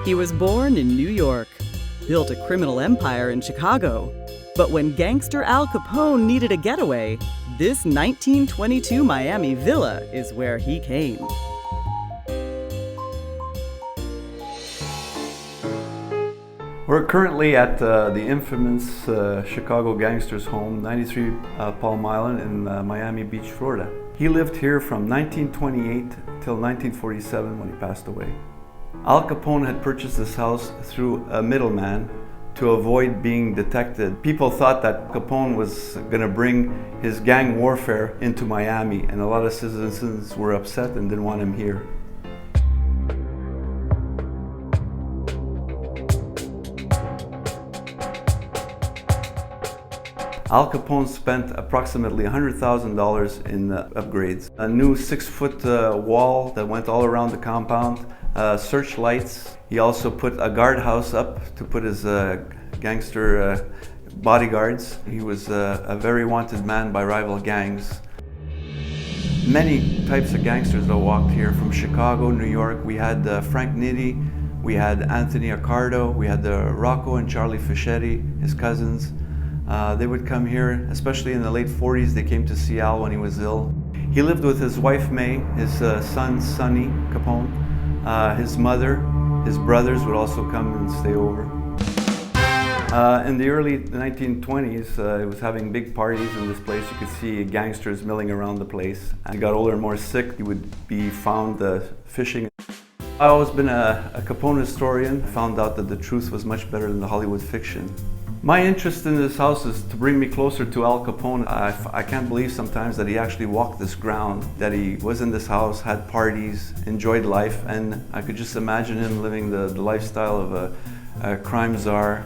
He was born in New York, built a criminal empire in Chicago. But when gangster Al Capone needed a getaway, this 1922 Miami villa is where he came. We're currently at the infamous Chicago gangster's home, 93 Palm Island in Miami Beach, Florida. He lived here from 1928 till 1947 when he passed away. Al Capone had purchased this house through a middleman to avoid being detected. People thought that Capone was going to bring his gang warfare into Miami, and a lot of citizens were upset and didn't want him here. Al Capone spent approximately $100,000 in upgrades. A new 6-foot wall that went all around the compound, searchlights. He also put a guardhouse up to put his gangster bodyguards. He was a very wanted man by rival gangs. Many types of gangsters that walked here from Chicago, New York. We had Frank Nitti, we had Anthony Accardo, we had Rocco and Charlie Fischetti, his cousins. They would come here, especially in the late 40s. They came to see Al when he was ill. He lived with his wife May, his son Sonny Capone, his mother, his brothers would also come and stay over. In the early 1920s, it was having big parties in this place. You could see gangsters milling around the place. As he got older and more sick, he would be found fishing. I've always been a Capone historian. I found out that the truth was much better than the Hollywood fiction. My interest in this house is to bring me closer to Al Capone. I can't believe sometimes that he actually walked this ground, that he was in this house, had parties, enjoyed life, and I could just imagine him living the lifestyle of a crime czar.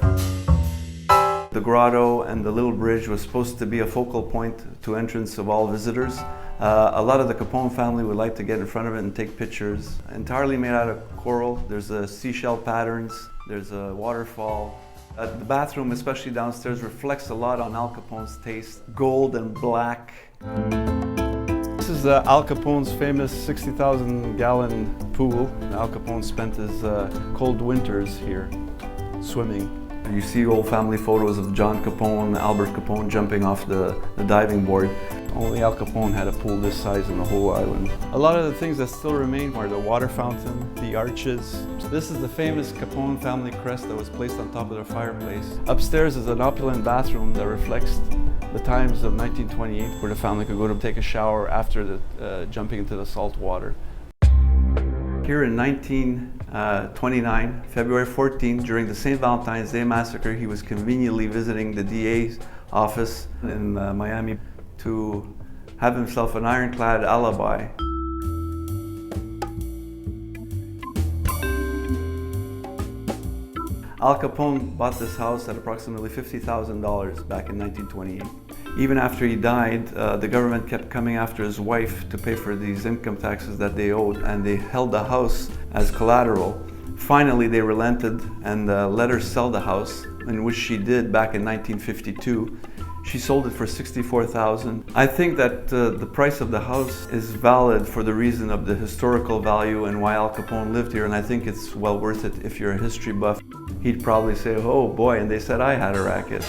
The grotto and the little bridge was supposed to be a focal point to entrance of all visitors. A lot of the Capone family would like to get in front of it and take pictures. Entirely made out of coral. There's seashell patterns, there's a waterfall. The bathroom, especially downstairs, reflects a lot on Al Capone's taste. Gold and black. This is Al Capone's famous 60,000-gallon pool. Al Capone spent his cold winters here swimming. You see old family photos of John Capone, Albert Capone jumping off the diving board. Only Al Capone had a pool this size in the whole island. A lot of the things that still remain are the water fountain, the arches. This is the famous Capone family crest that was placed on top of their fireplace. Upstairs is an opulent bathroom that reflects the times of 1928, where the family could go to take a shower after jumping into the salt water. Here in 1929, February 14th, during the St. Valentine's Day Massacre, he was conveniently visiting the DA's office in Miami to have himself an ironclad alibi. Al Capone bought this house at approximately $50,000 back in 1928. Even after he died, the government kept coming after his wife to pay for these income taxes that they owed, and they held the house as collateral. Finally, they relented and let her sell the house, in which she did back in 1952. She sold it for $64,000. I think that the price of the house is valid for the reason of the historical value and why Al Capone lived here, and I think it's well worth it. If you're a history buff, he'd probably say, oh boy, and they said I had a racket.